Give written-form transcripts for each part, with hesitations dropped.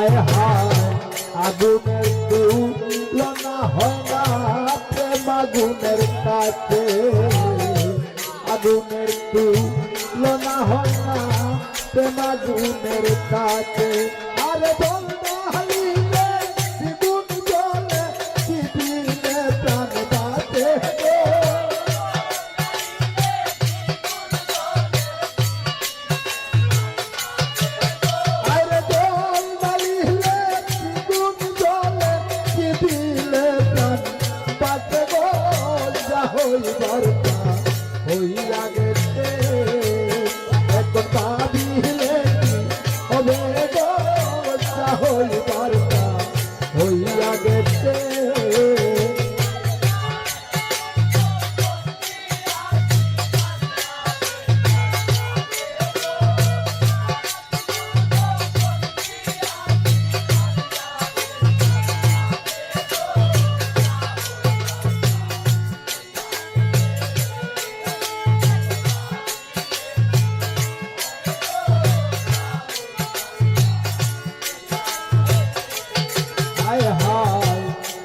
হায় হায় আগুনের তুলনা হয় না প্রেম আগুনের কাছে, আগুনের তুলনা হয় না প্রেম আগুনের কাছে। আরে বলবো হালিলে দ্বিগুণ জলে কি দিলে প্রাণ বাঁচে গো। আরে জল বালিলে দ্বিগুণ জলে কি দিলে প্রাণ বাঁচে গো। যা হইবার তা হইয়া গেছে, এখন ভাবিলে কি হবে গো। যা হইবার তা হইয়া গেছে।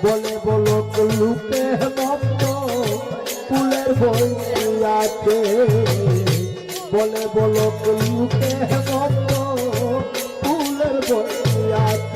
বলে বলো লুপে মন্দ ফুলের বই আছে, বলে বলো লুপে মন্দ ফুলের বই আছে।